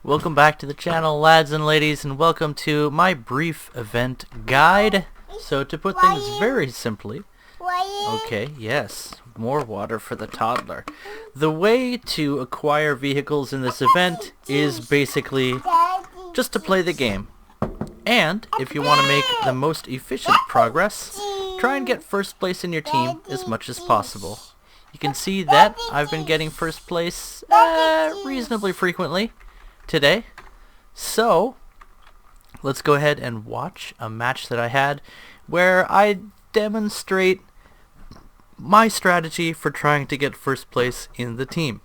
Welcome back to the channel, lads and ladies, and welcome to my brief event guide. So to put things very simply, okay, yes, more water for the toddler. The way to acquire vehicles in this event is basically just to play the game. And if you want to make the most efficient progress, try and get first place in your team as much as possible. You can see that I've been getting first place reasonably frequently today. So let's go ahead and watch a match that I had where I demonstrate my strategy for trying to get first place in the team.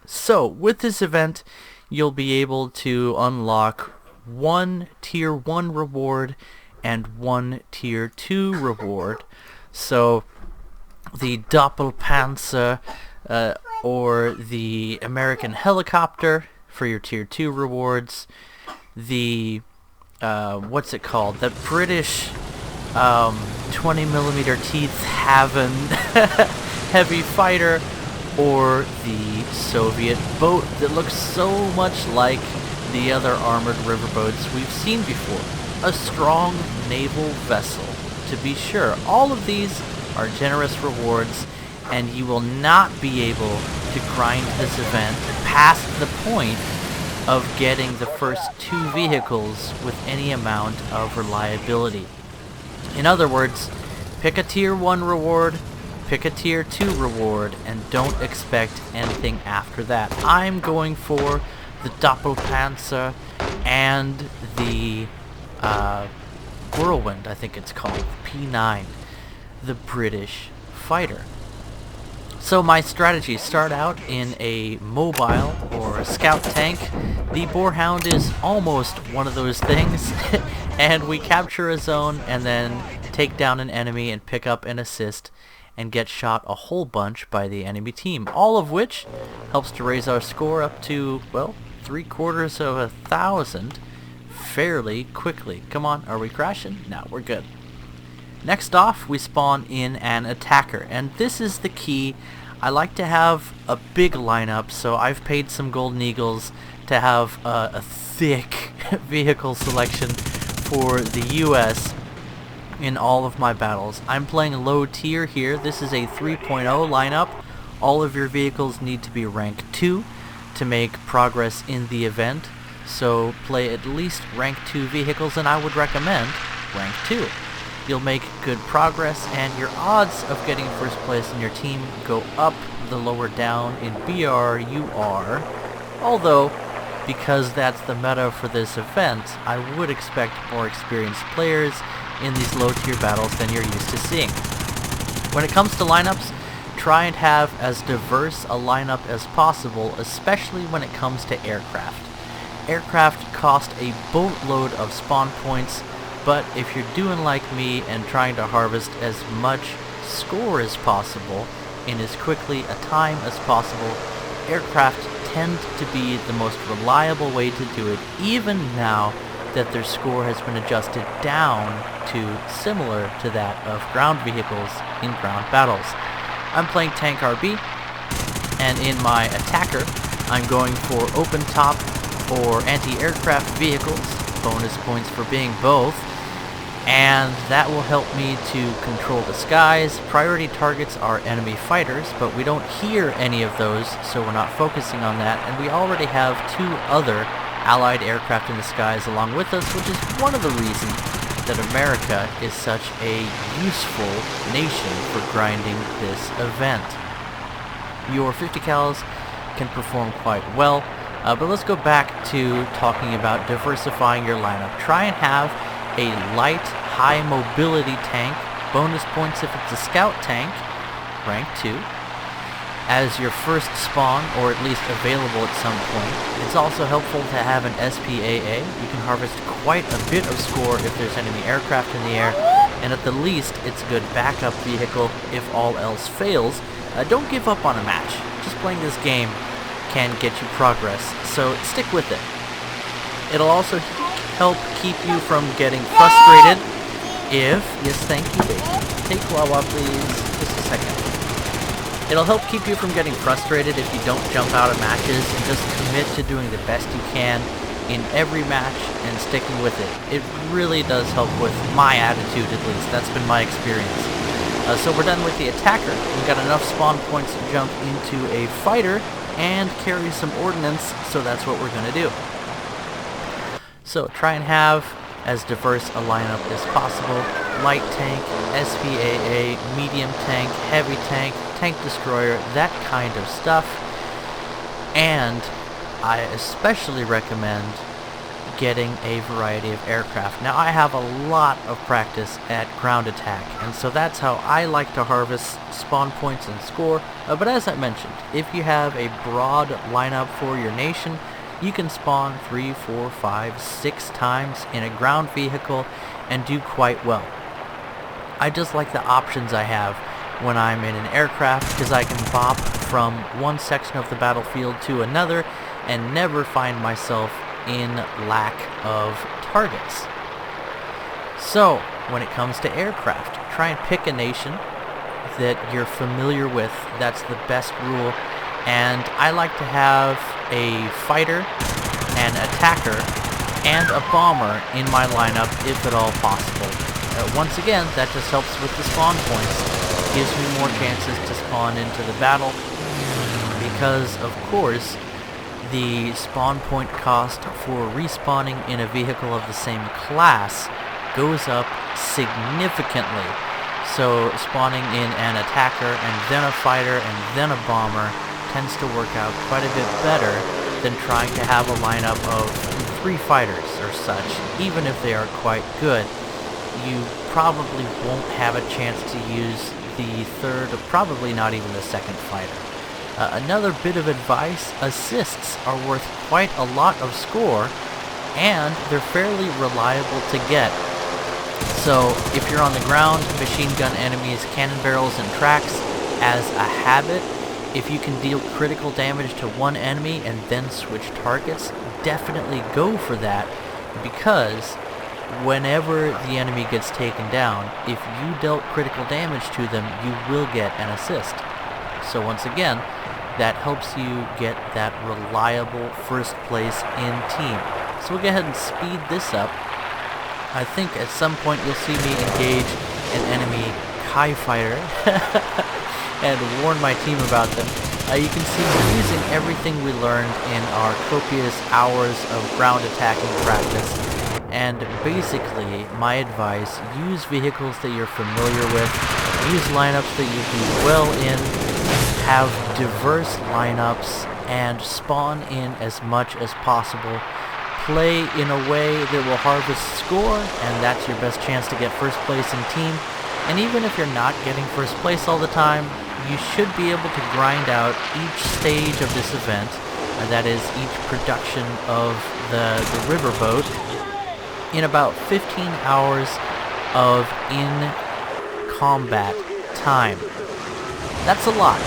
So with this event, you'll be able to unlock one tier 1 reward and one tier 2 reward. So the Doppelpanzer or the American helicopter for your tier 2 rewards, the what's it called, the British 20mm teeth having heavy fighter, or the Soviet boat that looks so much like the other armored riverboats we've seen before. A strong naval vessel, to be sure. All of these are generous rewards, and you will not be able to grind this event past the point of getting the first 2 vehicles with any amount of reliability. In other words, pick a tier 1 reward, pick a tier 2 reward, and don't expect anything after that. I'm going for the Doppelpanzer and the Whirlwind, I think it's called, P9, the British fighter. So my strategy: start out in a mobile or a scout tank. The Boarhound is almost one of those things, and we capture a zone and then take down an enemy and pick up an assist and get shot a whole bunch by the enemy team, all of which helps to raise our score up to, well, 750 fairly quickly. Come on, are we crashing? No, we're good. Next off, we spawn in an attacker, and this is the key. I like to have a big lineup, so I've paid some golden eagles to have a thick vehicle selection for the US in all of my battles. I'm playing low tier here. This is a 3.0 lineup. All of your vehicles need to be rank 2 to make progress in the event, so play at least rank 2 vehicles, and I would recommend rank 2. You'll make good progress, and your odds of getting first place in your team go up the lower down in BRUR, although because that's the meta for this event, I would expect more experienced players in these low tier battles than you're used to seeing. When it comes to lineups, try and have as diverse a lineup as possible, especially when it comes to aircraft. Aircraft cost a boatload of spawn points, but if you're doing like me and trying to harvest as much score as possible in as quickly a time as possible, aircraft tend to be the most reliable way to do it, even now that their score has been adjusted down to similar to that of ground vehicles in ground battles. I'm playing Tank RB, and in my attacker, I'm going for open top or anti-aircraft vehicles, bonus points for being both, and that will help me to control the skies. Priority targets are enemy fighters, but we don't hear any of those, so we're not focusing on that, and we already have 2 other allied aircraft in the skies along with us, which is one of the reasons that America is such a useful nation for grinding this event. Your 50 cals can perform quite well, but let's go back to talking about diversifying your lineup. Try and have a light, high mobility tank, bonus points if it's a scout tank, rank 2, as your first spawn, or at least available at some point. It's also helpful to have an SPAA. You can harvest quite a bit of score if there's enemy aircraft in the air, and at the least, it's a good backup vehicle if all else fails. Don't give up on a match. Just playing this game can get you progress, so stick with it. It'll also help keep you from getting frustrated if... Yes, thank you, baby. Take Wawa, please. Just a second. It'll help keep you from getting frustrated if you don't jump out of matches, and just commit to doing the best you can in every match and sticking with it. It really does help with my attitude, at least. That's been my experience. So we're done with the attacker. We've got enough spawn points to jump into a fighter and carry some ordnance, so that's what we're going to do. So try and have as diverse a lineup as possible. Light tank, SPAA, medium tank, heavy tank, tank destroyer, that kind of stuff. And I especially recommend getting a variety of aircraft. Now, I have a lot of practice at ground attack, and so that's how I like to harvest spawn points and score. But as I mentioned, if you have a broad lineup for your nation, you can spawn 3, 4, 5, 6 times in a ground vehicle and do quite well. I just like the options I have when I'm in an aircraft, because I can bop from one section of the battlefield to another and never find myself in lack of targets. So, when it comes to aircraft, try and pick a nation that you're familiar with. That's the best rule. And I like to have a fighter, an attacker, and a bomber in my lineup if at all possible. Once again, that just helps with the spawn points. Gives me more chances to spawn into the battle, because of course the spawn point cost for respawning in a vehicle of the same class goes up significantly. So spawning in an attacker and then a fighter and then a bomber tends to work out quite a bit better than trying to have a lineup of 3 fighters or such. Even if they are quite good, you probably won't have a chance to use the third, or probably not even the second fighter. Another bit of advice: assists are worth quite a lot of score, and they're fairly reliable to get. So if you're on the ground, machine gun enemies, cannon barrels, and tracks as a habit, if you can deal critical damage to one enemy and then switch targets, definitely go for that, because whenever the enemy gets taken down, if you dealt critical damage to them, you will get an assist. So once again, that helps you get that reliable first place in team. So we'll go ahead and speed this up. I think at some point you'll see me engage an enemy Kai fighter and warn my team about them. You can see we're using everything we learned in our copious hours of ground attacking practice. And basically, my advice: use vehicles that you're familiar with, use lineups that you do well in, have diverse lineups, and spawn in as much as possible. Play in a way that will harvest score, and that's your best chance to get first place in team. And even if you're not getting first place all the time, you should be able to grind out each stage of this event, and that is each production of the riverboat, in about 15 hours of in-combat time. That's a lot,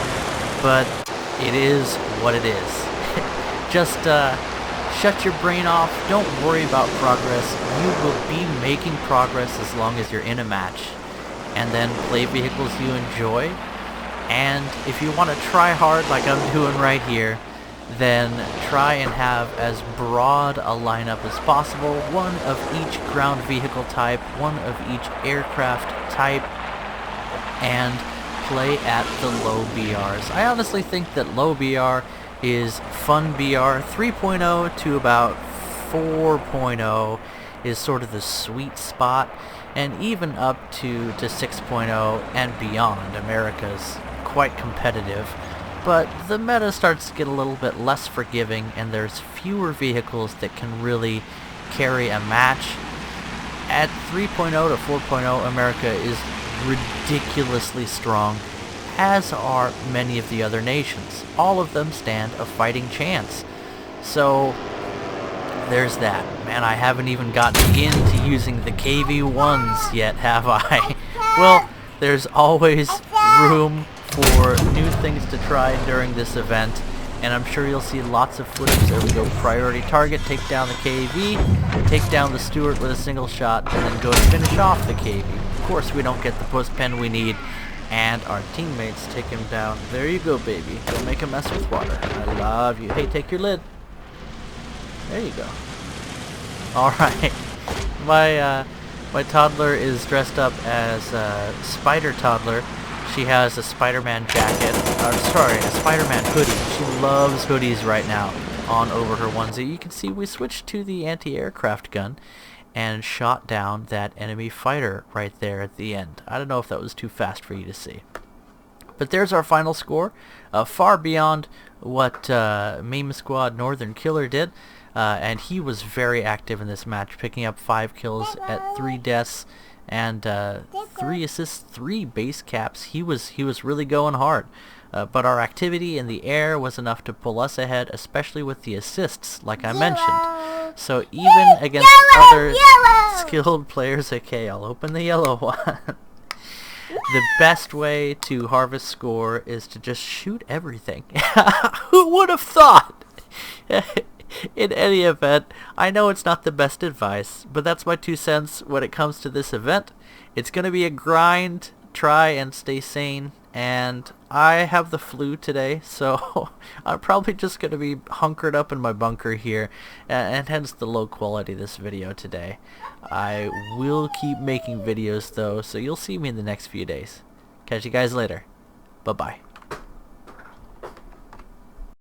but it is what it is. Just shut your brain off, don't worry about progress. You will be making progress as long as you're in a match. And then play vehicles you enjoy. And if you want to try hard like I'm doing right here, then try and have as broad a lineup as possible, one of each ground vehicle type, one of each aircraft type, and play at the low BRs. I honestly think that low BR is fun BR. 3.0 to about 4.0 is sort of the sweet spot, and even up to 6.0 and beyond, America's quite competitive. But the meta starts to get a little bit less forgiving, and there's fewer vehicles that can really carry a match. At 3.0 to 4.0, America is ridiculously strong, as are many of the other nations. All of them stand a fighting chance. So there's that. Man, I haven't even gotten into using the KV-1s yet, have I? Well, there's always room for new things to try during this event, and I'm sure you'll see lots of footage. There we go. Priority target, take down the KV, take down the Stuart with a single shot, and then go to finish off the KV. Of course, we don't get the push pen we need, and our teammates take him down. There you go, baby. Don't make a mess with water. I love you. Hey, take your lid. There you go. Alright. My toddler is dressed up as a Spider Toddler. She has a Spider-Man jacket, sorry, a Spider-Man hoodie. She loves hoodies right now on over her onesie. You can see we switched to the anti-aircraft gun and shot down that enemy fighter right there at the end. I don't know if that was too fast for you to see. But there's our final score, far beyond what Meme Squad Northern Killer did. And he was very active in this match, picking up 5 kills at 3 deaths and 3 assists, 3 base caps. He was really going hard. But our activity in the air was enough to pull us ahead, especially with the assists, like I mentioned. So even against other skilled players, okay, I'll open the yellow one. The best way to harvest score is to just shoot everything. Who would have thought? In any event, I know it's not the best advice, but that's my 2 cents when it comes to this event. It's going to be a grind, try and stay sane, and I have the flu today, so I'm probably just going to be hunkered up in my bunker here, and hence the low quality of this video today. I will keep making videos though, so you'll see me in the next few days. Catch you guys later. Bye-bye.